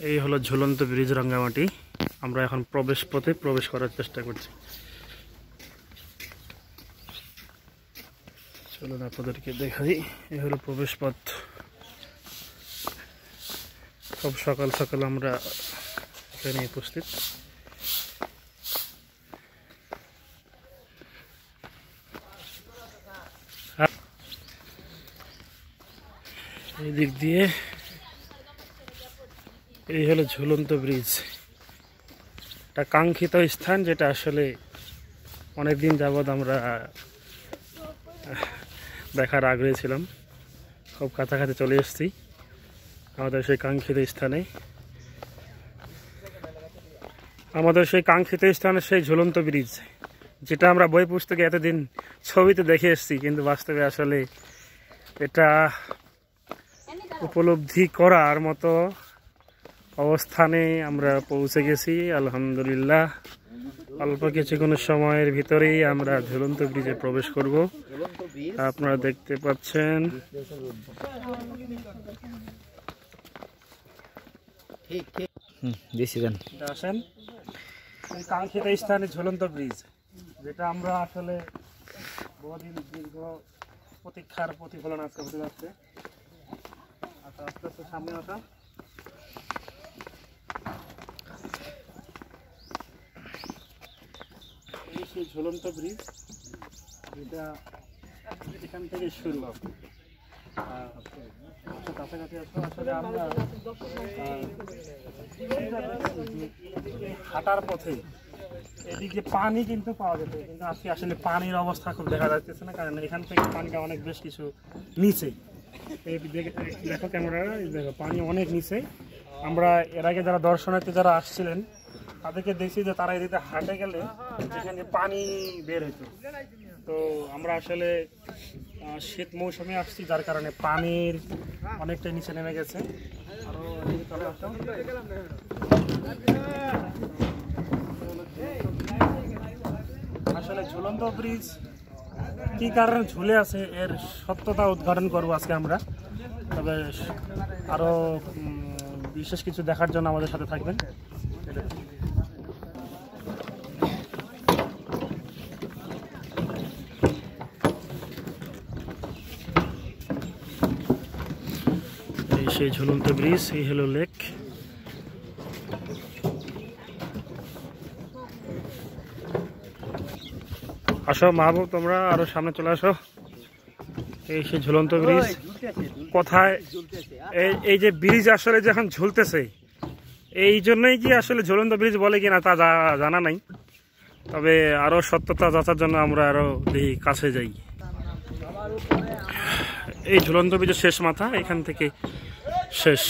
এই হলো ঝুলন্ত ব্রিজ রাঙ্গামাটি। আমরা এখন প্রবেশ পথে প্রবেশ করার চেষ্টা করছি। চলুন আপনাদেরকে দেখাই। এই হলো প্রবেশ পথ। সব সকাল সকাল আমরা এখানে উপস্থিত। এই দিক দিয়ে এই হলো ঝুলন্ত ব্রিজ। একটা কাঙ্ক্ষিত স্থান, যেটা আসলে অনেকদিন যাবৎ আমরা দেখার আগ্রহী ছিলাম। খুব কাছাকাছি চলে এসেছি আমাদের সেই কাঙ্ক্ষিত স্থানে। আমাদের সেই কাঙ্ক্ষিত স্থানে সেই ঝুলন্ত ব্রিজ, যেটা আমরা বই পুস্তকে এতদিন ছবিতে দেখে এসেছি, কিন্তু বাস্তবে আসলে এটা উপলব্ধি করার মতো অবস্থানে আমরা পৌঁছে গেছি। আলহামদুলিল্লাহ, অল্প কিছুক্ষণ সময়ের ভিতরেই আমরা ঝুলন্ত ব্রিজে প্রবেশ করব। আপনারা দেখতে পাচ্ছেন আসেন এই কাঙ্ক্ষিত স্থানে ঝুলন্ত ব্রিজ, যেটা আমরা আসলে বহুদিন দীর্ঘ প্রতীক্ষার প্রতিফলন আজকে হতে যাচ্ছে। আচ্ছা, আস্তে আস্তে সামনে আসা। এই সেই ঝুলন্ত ব্রিজ, যেটা এখান থেকে শুরু। কাছাকাছি আসলে আমরা হাঁটার পথে এদিকে পানি কিন্তু পাওয়া যেত, কিন্তু আজকে আসলে পানির অবস্থা খুব দেখা যাচ্ছে না, কারণ এখান থেকে পানিটা অনেক বেশ কিছু নিচে। এই দেখো ক্যামেরা, দেখো পানি অনেক নিচে। আমরা এর আগে যারা দর্শনার্থী যারা আসছিলেন তাদেরকে দেখছি যে তারা এদিকে হাঁটে গেলে যেখানে পানি বের হতো। তো আমরা আসলে শীত মৌসুমে আসছি, যার কারণে পানির অনেকটা নিচে নেমে গেছে। আরো আসলে ঝুলন্ত ব্রিজ কি কারণে ঝুলে আছে এর সত্যতা উদ্ঘাটন করবো আজকে আমরা। তবে আরো বিশেষ কিছু দেখার জন্য আমাদের সাথে থাকবেন। এই সেই ঝুলন্ত ব্রিজ, এই হলো লেক। আসো মাহবুব, তোমরা আরো সামনে চলে আসো। এই সেই ঝুলন্ত ব্রিজ কোথায়? এই যে ব্রিজ আসলে যখন ঝুলতেছে, এই জন্যই কি আসলে ঝুলন্ত ব্রিজ বলে কিনা তা জানা নাই। তবে আরো সত্যতা যাচার জন্য আমরা আরো দেখি কাছে যাই। এই ঝুলন্ত ব্রিজের শেষ মাথা এখান থেকে শেষ।